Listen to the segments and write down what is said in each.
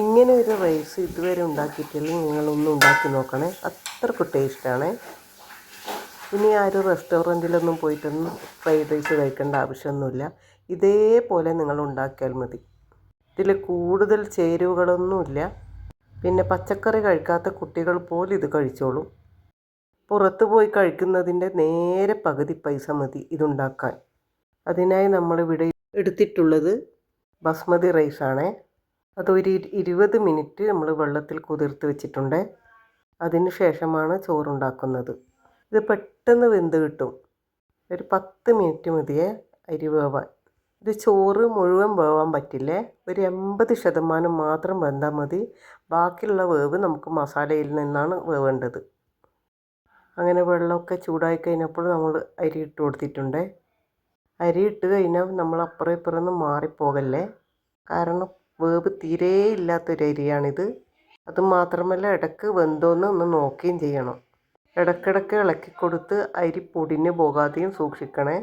ഇങ്ങനെ ഒരു റൈസ് ഇതുവരെ ഉണ്ടാക്കിയിട്ടില്ല, നിങ്ങളൊന്ന് ഉണ്ടാക്കി നോക്കണേ, അത്രയ്ക്ക് ടേസ്റ്റാണ്. ഇനി ആരും റെസ്റ്റോറൻറ്റിലൊന്നും പോയിട്ടൊന്നും ഫ്രൈഡ് റൈസ് കഴിക്കേണ്ട ആവശ്യമൊന്നുമില്ല. ഇതേപോലെ നിങ്ങൾ ഉണ്ടാക്കിയാൽ മതി. ഇതിൽ കൂടുതൽ ചേരുവകളൊന്നുമില്ല. പിന്നെ പച്ചക്കറി കഴിക്കാത്ത കുട്ടികൾ പോലും ഇത് കഴിച്ചോളും. പുറത്ത് പോയി കഴിക്കുന്നതിൻ്റെ നേരെ പകുതി പൈസ മതി ഇതുണ്ടാക്കാൻ. അതിനായി നമ്മളിവിടെ എടുത്തിട്ടുള്ളത് ബസ്മതി റൈസാണ്. അതൊരു 20 മിനിറ്റ് നമ്മൾ വെള്ളത്തിൽ കുതിർത്ത് വെച്ചിട്ടുണ്ട്. അതിന് ശേഷമാണ് ചോറുണ്ടാക്കുന്നത്. ഇത് പെട്ടെന്ന് വെന്ത് കിട്ടും. ഒരു 10 മിനിറ്റ് മതിയേ അരി വേവാൻ. ഇത് ചോറ് മുഴുവൻ വേവാൻ പറ്റില്ലേ, ഒരു 80% മാത്രം വെന്താൽ മതി. ബാക്കിയുള്ള വേവ് നമുക്ക് മസാലയിൽ നിന്നാണ് വേവേണ്ടത്. അങ്ങനെ വെള്ളമൊക്കെ ചൂടായി കഴിഞ്ഞപ്പോൾ നമ്മൾ അരി ഇട്ട് കൊടുത്തിട്ടുണ്ട്. അരി ഇട്ട് കഴിഞ്ഞാൽ നമ്മൾ അപ്പുറം ഇപ്പുറമൊന്നും മാറിപ്പോകല്ലേ, കാരണം വേവ് തീരെ ഇല്ലാത്തൊരു അരിയാണിത്. അതുമാത്രമല്ല ഇടയ്ക്ക് വെന്തോന്ന് ഒന്ന് നോക്കുകയും ചെയ്യണം. ഇടയ്ക്കിടയ്ക്ക് ഇളക്കി കൊടുത്ത് അരി പൊടിഞ്ഞ് പോകാതെയും സൂക്ഷിക്കണേ.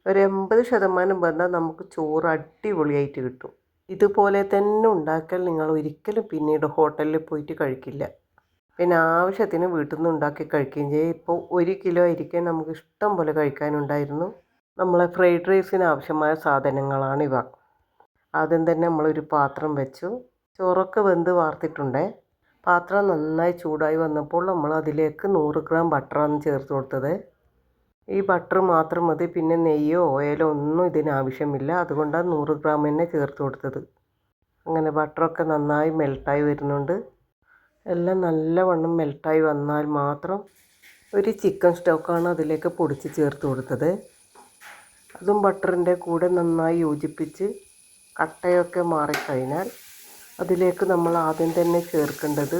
ഒരു 80% വെന്താൽ നമുക്ക് ചോറ് അടിപൊളിയായിട്ട് കിട്ടും. ഇതുപോലെ തന്നെ ഉണ്ടാക്കിയാൽ നിങ്ങൾ ഒരിക്കലും പിന്നീട് ഹോട്ടലിൽ പോയിട്ട് കഴിക്കില്ല. പിന്നെ ആവശ്യത്തിന് വീട്ടിൽ നിന്ന് ഉണ്ടാക്കി കഴിക്കുകയും ചെയ്യും. ഇപ്പോൾ 1 കിലോ അരിക്ക് നമുക്ക് ഇഷ്ടം പോലെ കഴിക്കാനുണ്ടായിരുന്നു. നമ്മളെ ഫ്രൈഡ് റൈസിന് ആവശ്യമായ സാധനങ്ങളാണിവ. ആദ്യം തന്നെ നമ്മളൊരു പാത്രം വെച്ചു. ചോറൊക്കെ വെന്ത് വാർത്തിട്ടുണ്ടേ. പാത്രം നന്നായി ചൂടായി വന്നപ്പോൾ നമ്മൾ അതിലേക്ക് 100 ഗ്രാം ബട്ടറാണ് ചേർത്ത് കൊടുത്തത്. ഈ ബട്ടർ മാത്രം മതി, പിന്നെ നെയ്യോ ഓയിലോ ഒന്നും ഇതിനാവശ്യമില്ല. അതുകൊണ്ടാണ് 100 ഗ്രാം തന്നെ ചേർത്ത് കൊടുത്തത്. അങ്ങനെ ബട്ടറൊക്കെ നന്നായി മെൽട്ടായി വരുന്നുണ്ട്. എല്ലാം നല്ലവണ്ണം മെൽട്ടായി വന്നാൽ മാത്രം ഒരു ചിക്കൻ സ്റ്റോക്കാണ് അതിലേക്ക് പൊടിച്ച് ചേർത്ത് കൊടുത്തത്. അതും ബട്ടറിൻ്റെ കൂടെ നന്നായി യോജിപ്പിച്ച് കട്ടയൊക്കെ മാറിക്കഴിഞ്ഞാൽ അതിലേക്ക് നമ്മൾ ആദ്യം തന്നെ ചേർക്കേണ്ടത്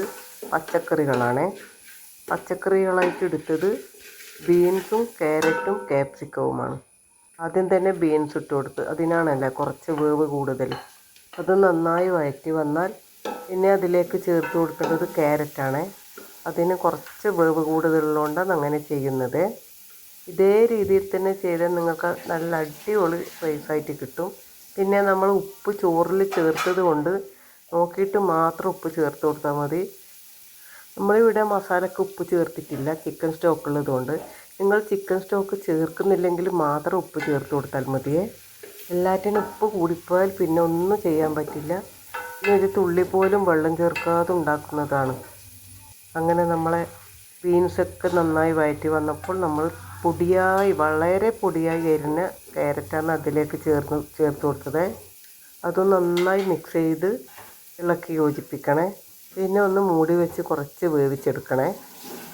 പച്ചക്കറികളാണ്. പച്ചക്കറികളായിട്ട് എടുത്തത് ബീൻസും ക്യാരറ്റും ക്യാപ്സിക്കവുമാണ്. ആദ്യം തന്നെ ബീൻസ് ഇട്ട് കൊടുത്ത്, അതിനാണല്ലേ കുറച്ച് വേവ് കൂടുതൽ. അത് നന്നായി വഴറ്റി വന്നാൽ പിന്നെ അതിലേക്ക് ചേർത്ത് കൊടുക്കേണ്ടത് ക്യാരറ്റാണ്. അതിന് കുറച്ച് വേവ് കൂടുതലുള്ളതുകൊണ്ടാണ് അങ്ങനെ ചെയ്യുന്നത്. ഇതേ രീതിയിൽ തന്നെ ചെയ്താൽ നിങ്ങൾക്ക് നല്ല അടിപൊളി റൈസായിട്ട് കിട്ടും. പിന്നെ നമ്മൾ ഉപ്പ് ചോറിൽ ചേർത്തത് കൊണ്ട് നോക്കിയിട്ട് മാത്രം ഉപ്പ് ചേർത്ത് കൊടുത്താൽ മതി. നമ്മളിവിടെ മസാലയ്ക്ക് ഉപ്പ് ചേർത്തിട്ടില്ല, ചിക്കൻ സ്റ്റോക്ക് ഉള്ളതുകൊണ്ട്. നിങ്ങൾ ചിക്കൻ സ്റ്റോക്ക് ചേർക്കുന്നില്ലെങ്കിൽ മാത്രം ഉപ്പ് ചേർത്ത് കൊടുത്താൽ മതിയേ. എല്ലാറ്റിനും ഉപ്പ് കൂടിപ്പോയാൽ പിന്നെ ഒന്നും ചെയ്യാൻ പറ്റില്ല. പിന്നെ ഒരു തുള്ളി പോലും വെള്ളം ചേർക്കാതെ ഉണ്ടാക്കുന്നതാണ്. അങ്ങനെ നമ്മളെ ബീൻസൊക്കെ നന്നായി വഴറ്റി വന്നപ്പോൾ നമ്മൾ വളരെ പൊടിയായി അരിഞ്ഞ ക്യാരറ്റാണ് അതിലേക്ക് ചേർത്ത് കൊടുത്തത്. അതും നന്നായി മിക്സ് ചെയ്ത് ഇളക്കി യോജിപ്പിക്കണേ. പിന്നെ ഒന്ന് മൂടി വെച്ച് കുറച്ച് വേവിച്ചെടുക്കണേ.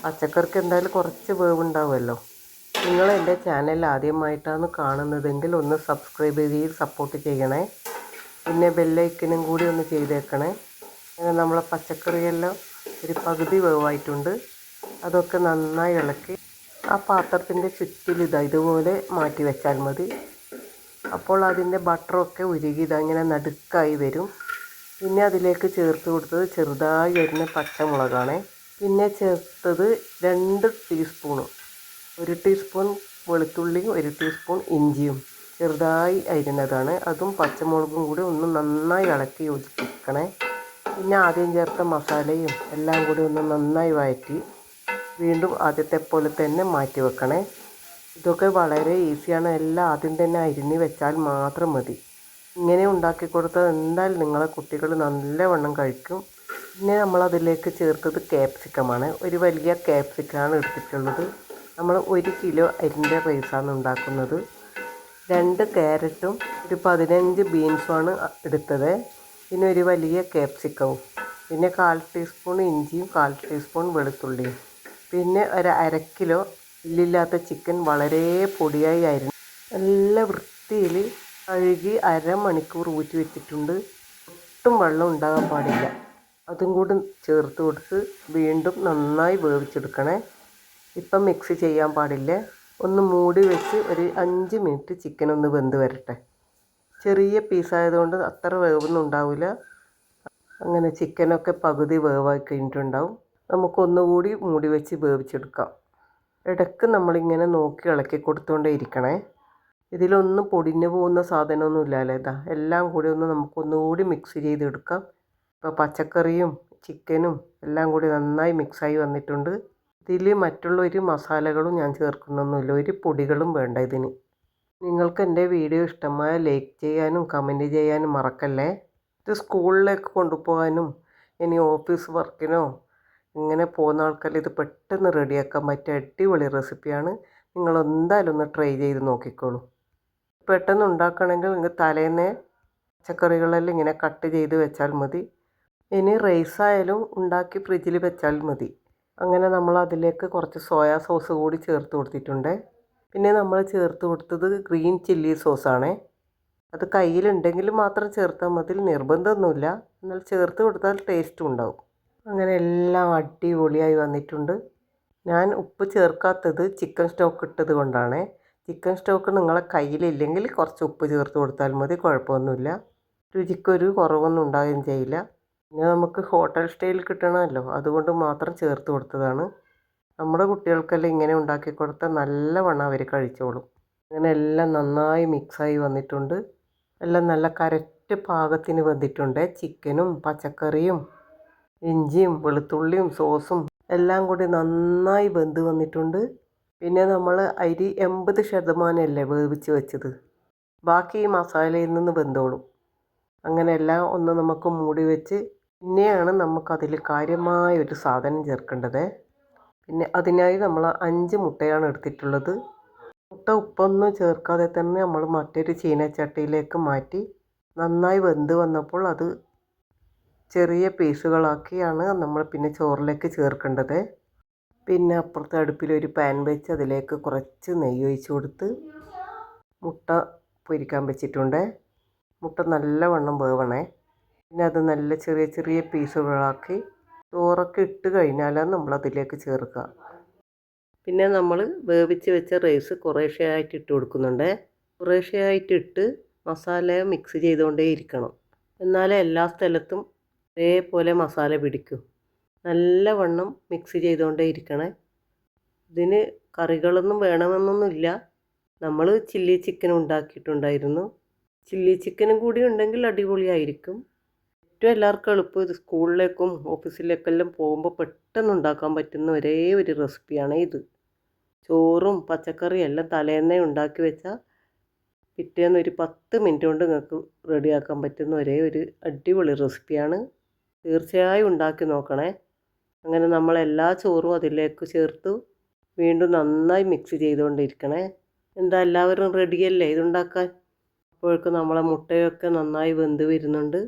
പച്ചക്കറിക്ക് എന്തായാലും കുറച്ച് വേവുണ്ടാവുമല്ലോ. നിങ്ങൾ എൻ്റെ ചാനൽ ആദ്യമായിട്ടാണ് കാണുന്നതെങ്കിൽ ഒന്ന് സബ്സ്ക്രൈബ് ചെയ്ത് സപ്പോർട്ട് ചെയ്യണേ. പിന്നെ ബെല്ലൈക്കനും കൂടി ഒന്ന് ചെയ്തേക്കണേ. അങ്ങനെ നമ്മളെ പച്ചക്കറിയെല്ലാം ഒരു പകുതി വേവായിട്ടുണ്ട്. അതൊക്കെ നന്നായി ഇളക്കി ആ പാത്രത്തിൻ്റെ ചുറ്റിൽ ഇതുപോലെ മാറ്റി വെച്ചാൽ മതി. അപ്പോൾ അതിൻ്റെ ബട്ടറൊക്കെ ഉരുകി ഇങ്ങനെ നടുക്കായി വരും. പിന്നെ അതിലേക്ക് ചേർത്ത് കൊടുത്തത് ചെറുതായി അരിഞ്ഞ പച്ചമുളകാണ്. പിന്നെ ചേർത്തത് 2 ടീസ്പൂണും, 1 ടീസ്പൂൺ വെളുത്തുള്ളിയും 1 ടീസ്പൂൺ ഇഞ്ചിയും ചെറുതായി അരിഞ്ഞതാണ്. അതും പച്ചമുളകും കൂടി ഒന്ന് നന്നായി ഇളക്കി യോജിപ്പിക്കണേ. പിന്നെ ആദ്യം ചേർത്ത മസാലയും എല്ലാം കൂടി ഒന്ന് നന്നായി വഴറ്റി വീണ്ടും ആദ്യത്തെ പോലെ തന്നെ മാറ്റി വെക്കണേ. ഇതൊക്കെ വളരെ ഈസിയാണ്. എല്ലാം ആദ്യം തന്നെ അരിഞ്ഞ് വെച്ചാൽ മാത്രം മതി. ഇങ്ങനെ ഉണ്ടാക്കി കൊടുത്താൽ എന്തായാലും നിങ്ങളെ കുട്ടികൾ നല്ലവണ്ണം കഴിക്കും. പിന്നെ നമ്മളതിലേക്ക് ചേർത്തത് ക്യാപ്സിക്കമാണ്. ഒരു വലിയ ക്യാപ്സിക്കമാണ് എടുത്തിട്ടുള്ളത്. നമ്മൾ 1 കിലോ അരിൻ്റെ റൈസാണ് ഉണ്ടാക്കുന്നത്. 2 ക്യാരറ്റും ഒരു 15 ബീൻസുമാണ് എടുത്തത്. പിന്നെ ഒരു വലിയ ക്യാപ്സിക്കവും, പിന്നെ 1/4 ടീസ്പൂൺ ഇഞ്ചിയും 1/4 ടീസ്പൂൺ വെളുത്തുള്ളിയും, പിന്നെ ഒരു 1/2 കിലോ എല്ലില്ലാത്ത ചിക്കൻ വളരെ പൊടിയായി അരിഞ്ഞ് നല്ല വൃത്തിയിൽ കഴുകി അരമണിക്കൂർ ഊറ്റി വെച്ചിട്ടുണ്ട്. ഒട്ടും വെള്ളം ഉണ്ടാകാൻ പാടില്ല. അതും കൂടി ചേർത്ത് കൊടുത്ത് വീണ്ടും നന്നായി വേവിച്ചെടുക്കണേ. ഇപ്പം മിക്സ് ചെയ്യാൻ പാടില്ല. ഒന്ന് മൂടി വെച്ച് ഒരു 5 മിനിറ്റ് ചിക്കൻ ഒന്ന് വെന്ത് വരട്ടെ. ചെറിയ പീസായതുകൊണ്ട് അത്ര വേവൊന്നും ഉണ്ടാവില്ല. അങ്ങനെ ചിക്കനൊക്കെ പകുതി വേവായി കഴിഞ്ഞിട്ടുണ്ടാവും. നമുക്കൊന്നുകൂടി മൂടി വെച്ച് വേവിച്ചെടുക്കാം. ഇടയ്ക്ക് നമ്മളിങ്ങനെ നോക്കി ഇളക്കി കൊടുത്തുകൊണ്ടേ ഇരിക്കണേ. ഇതിലൊന്നും പൊടിഞ്ഞു പോകുന്ന സാധനമൊന്നും ഇല്ലല്ലോ. എല്ലാം കൂടി നമുക്കൊന്നുകൂടി മിക്സ് ചെയ്തെടുക്കാം. ഇപ്പോൾ പച്ചക്കറിയും ചിക്കനും എല്ലാം കൂടി നന്നായി മിക്സായി വന്നിട്ടുണ്ട്. ഇതിൽ മറ്റുള്ള ഒരു മസാലകളും ഞാൻ ചേർക്കുന്നൊന്നുമില്ല, ഒരു പൊടികളും വേണ്ട ഇതിന്. നിങ്ങൾക്ക് എൻ്റെ വീഡിയോ ഇഷ്ടമായ ലൈക്ക് ചെയ്യാനും കമൻറ്റ് ചെയ്യാനും മറക്കല്ലേ. ഇത് സ്കൂളിലേക്ക് കൊണ്ടുപോകാനും ഇനി ഓഫീസ് വർക്കിനോ ഇങ്ങനെ പോകുന്ന ആൾക്കാർ ഇത് പെട്ടെന്ന് റെഡിയാക്കാൻ പറ്റിയ അടിപൊളി റെസിപ്പിയാണ്. നിങ്ങൾ എന്തായാലും ഒന്ന് ട്രൈ ചെയ്ത് നോക്കിക്കോളൂ. പെട്ടെന്ന് ഉണ്ടാക്കണമെങ്കിൽ നിങ്ങൾ തലേന്നേ പച്ചക്കറികളെല്ലാം ഇങ്ങനെ കട്ട് ചെയ്ത് വെച്ചാൽ മതി. ഇനി റൈസായാലും ഉണ്ടാക്കി ഫ്രിഡ്ജിൽ വെച്ചാൽ മതി. അങ്ങനെ നമ്മൾ അതിലേക്ക് കുറച്ച് സോയാ സോസ് കൂടി ചേർത്ത് കൊടുത്തിട്ടുണ്ട്. പിന്നെ നമ്മൾ ചേർത്ത് കൊടുത്തത് ഗ്രീൻ ചില്ലി സോസാണേ. അത് കയ്യിലുണ്ടെങ്കിൽ മാത്രം ചേർത്താൽ മതി, നിർബന്ധമൊന്നുമില്ല. എന്നാൽ ചേർത്ത് കൊടുത്താൽ ടേസ്റ്റും ഉണ്ടാവും. അങ്ങനെ എല്ലാം അടിപൊളിയായി വന്നിട്ടുണ്ട്. ഞാൻ ഉപ്പ് ചേർക്കാത്തത് ചിക്കൻ സ്റ്റോക്ക് ഇട്ടത് കൊണ്ടാണ്. ചിക്കൻ സ്റ്റോക്ക് നിങ്ങളെ കയ്യിലില്ലെങ്കിൽ കുറച്ച് ഉപ്പ് ചേർത്ത് കൊടുത്താൽ മതി, കുഴപ്പമൊന്നുമില്ല. രുചിക്കൊരു കുറവൊന്നും ഉണ്ടാവുകയും ചെയ്യില്ല. പിന്നെ നമുക്ക് ഹോട്ടൽ സ്റ്റൈൽ കിട്ടണമല്ലോ, അതുകൊണ്ട് മാത്രം ചേർത്ത് കൊടുത്തതാണ്. നമ്മുടെ കുട്ടികൾക്കെല്ലാം ഇങ്ങനെ ഉണ്ടാക്കി കൊടുത്താൽ നല്ലവണ്ണം അവർ കഴിച്ചോളും. അങ്ങനെ എല്ലാം നന്നായി മിക്സായി വന്നിട്ടുണ്ട്. എല്ലാം നല്ല കറക്റ്റ് പാകത്തിന് വന്നിട്ടുണ്ട്. ചിക്കനും പച്ചക്കറിയും ഇഞ്ചിയും വെളുത്തുള്ളിയും സോസും എല്ലാം കൂടി നന്നായി വെന്ത് വന്നിട്ടുണ്ട്. പിന്നെ നമ്മൾ അരി 80% വേവിച്ച് വെച്ചത്, ബാക്കി ഈ മസാലയിൽ നിന്ന് വെന്തോളും. അങ്ങനെ എല്ലാം ഒന്ന് നമുക്ക് മൂടി വെച്ച് പിന്നെയാണ് നമുക്കതിൽ കാര്യമായ ഒരു സാധനം ചേർക്കേണ്ടത്. പിന്നെ അതിനായി നമ്മൾ 5 മുട്ടയാണ് എടുത്തിട്ടുള്ളത്. മുട്ട ഉപ്പൊന്നും ചേർക്കാതെ തന്നെ നമ്മൾ മറ്റൊരു ചീനച്ചട്ടിയിലേക്ക് മാറ്റി നന്നായി വെന്ത് വന്നപ്പോൾ അത് ചെറിയ പീസുകളാക്കിയാണ് നമ്മൾ പിന്നെ ചോറിലേക്ക് ചേർക്കേണ്ടത്. പിന്നെ അപ്പുറത്തെ അടുപ്പിലൊരു പാൻ വെച്ച് അതിലേക്ക് കുറച്ച് നെയ്യ് ഒഴിച്ച് കൊടുത്ത് മുട്ട പൊരിക്കാൻ വെച്ചിട്ടുണ്ട്. മുട്ട നല്ലവണ്ണം വേവണേ. പിന്നെ അത് നല്ല ചെറിയ ചെറിയ പീസുകളാക്കി ചോറൊക്കെ ഇട്ട് കഴിഞ്ഞാലാണ് നമ്മളതിലേക്ക് ചേർക്കുക. പിന്നെ നമ്മൾ വേവിച്ച് വെച്ച റൈസ് കുറേശ്ശെയായിട്ട് ഇട്ട് കൊടുക്കുന്നുണ്ട്. കുറേശ്ശെയായിട്ട് ഇട്ട് മസാല മിക്സ് ചെയ്തുകൊണ്ടേ ഇരിക്കണം, എന്നാലേ എല്ലാ സ്ഥലത്തും ഒരേപോലെ മസാല പിടിക്കും. നല്ലവണ്ണം മിക്സ് ചെയ്തുകൊണ്ടേ ഇരിക്കണേ. ഇതിന് കറികളൊന്നും വേണമെന്നൊന്നുമില്ല. നമ്മൾ ചില്ലി ചിക്കൻ ഉണ്ടാക്കിയിട്ടുണ്ടായിരുന്നു. ചില്ലി ചിക്കനും കൂടി ഉണ്ടെങ്കിൽ അടിപൊളിയായിരിക്കും. ഏറ്റവും എല്ലാവർക്കും എളുപ്പം ഇത് സ്കൂളിലേക്കും ഓഫീസിലേക്കെല്ലാം പോകുമ്പോൾ പെട്ടെന്ന് ഉണ്ടാക്കാൻ പറ്റുന്ന ഒരേ ഒരു റെസിപ്പിയാണ് ഇത്. ചോറും പച്ചക്കറിയും എല്ലാം തലേന്നേ ഉണ്ടാക്കി വെച്ചാൽ പിറ്റേന്ന് ഒരു 10 മിനിറ്റ് കൊണ്ട് നിങ്ങൾക്ക് റെഡിയാക്കാൻ പറ്റുന്ന ഒരേ ഒരു അടിപൊളി റെസിപ്പിയാണ്. തീർച്ചയായും ഉണ്ടാക്കി നോക്കണേ. അങ്ങനെ നമ്മളെല്ലാ ചോറും അതിലേക്ക് ചേർത്തു വീണ്ടും നന്നായി മിക്സ് ചെയ്തുകൊണ്ടിരിക്കണേ. എന്താ എല്ലാവരും റെഡിയല്ലേ ഇതുണ്ടാക്കാൻ? അപ്പോഴേക്കും നമ്മളെ മുട്ടയൊക്കെ നന്നായി വെന്ത് വരുന്നുണ്ട്.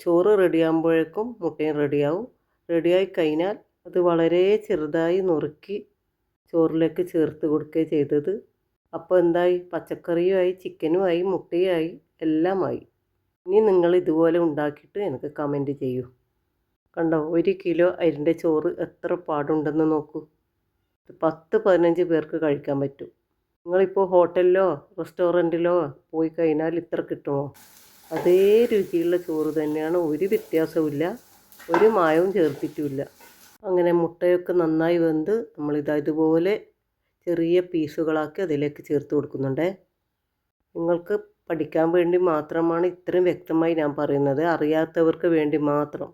ചോറ് റെഡിയാകുമ്പോഴേക്കും മുട്ടയും റെഡിയാവും. റെഡിയായി കഴിഞ്ഞാൽ അത് വളരെ ചെറുതായി നുറുക്കി ചോറിലേക്ക് ചേർത്ത് കൊടുക്കുകയും ചെയ്തത്. അപ്പോൾ എന്തായി? പച്ചക്കറിയുമായി ചിക്കനുമായി മുട്ടയുമായി എല്ലാമായി. ഇനി നിങ്ങൾ ഇതുപോലെ ഉണ്ടാക്കിയിട്ട് എനിക്ക് കമൻറ്റ് ചെയ്യൂ. കണ്ടോ, 1 കിലോ അരിൻ്റെ ചോറ് എത്ര പാടുണ്ടെന്ന് നോക്കൂ. 10-15 പേർക്ക് കഴിക്കാൻ പറ്റും. നിങ്ങളിപ്പോൾ ഹോട്ടലിലോ റെസ്റ്റോറൻറ്റിലോ പോയി കഴിഞ്ഞാൽ ഇത്ര കിട്ടുമോ? അതേ രുചിയുള്ള ചോറ് തന്നെയാണ്, ഒരു വ്യത്യാസവുമില്ല, ഒരു മായവും ചേർത്തിട്ടുമില്ല. അങ്ങനെ മുട്ടയൊക്കെ നന്നായി വെന്ത് ഇതുപോലെ ചെറിയ പീസുകളാക്കി അതിലേക്ക് ചേർത്ത് കൊടുക്കുന്നുണ്ട്. നിങ്ങൾക്ക് പഠിക്കാൻ വേണ്ടി മാത്രമാണ് ഇത്രയും വ്യക്തമായി ഞാൻ പറയുന്നത്, അറിയാത്തവർക്ക് വേണ്ടി മാത്രം.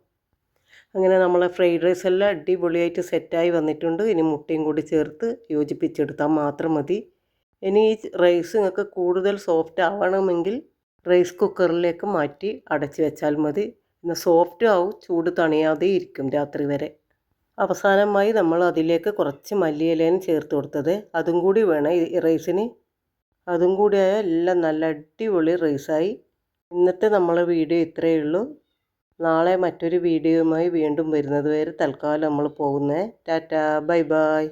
അങ്ങനെ നമ്മളെ ഫ്രൈഡ് റൈസ് എല്ലാം അടിപൊളിയായിട്ട് സെറ്റായി വന്നിട്ടുണ്ട്. ഇനി മുട്ടയും കൂടി ചേർത്ത് യോജിപ്പിച്ചെടുത്താൽ മാത്രം മതി. ഇനി ഈ റൈസ് നിങ്ങൾക്ക് കൂടുതൽ സോഫ്റ്റ് ആവണമെങ്കിൽ റൈസ് കുക്കറിലേക്ക് മാറ്റി അടച്ച് വെച്ചാൽ മതി. പിന്നെ സോഫ്റ്റ് ആവും, ചൂട് തണിയാതെ ഇരിക്കും രാത്രി വരെ. അവസാനമായി നമ്മൾ അതിലേക്ക് കുറച്ച് മല്ലിയിലയും ചേർത്ത് കൊടുത്തത്, അതും കൂടി വേണം ഈ റൈസിന്. അതും കൂടിയായ എല്ലാം നല്ല അടിപൊളി റൈസായി. ഇന്നത്തെ നമ്മളെ വീഡിയോ ഇത്രയേ ഉള്ളൂ. നാളെ മറ്റൊരു വീഡിയോയുമായി വീണ്ടും വരുന്നത് വരെ തൽക്കാലം നമ്മൾ പോകുന്നത്. Tata, bye bye.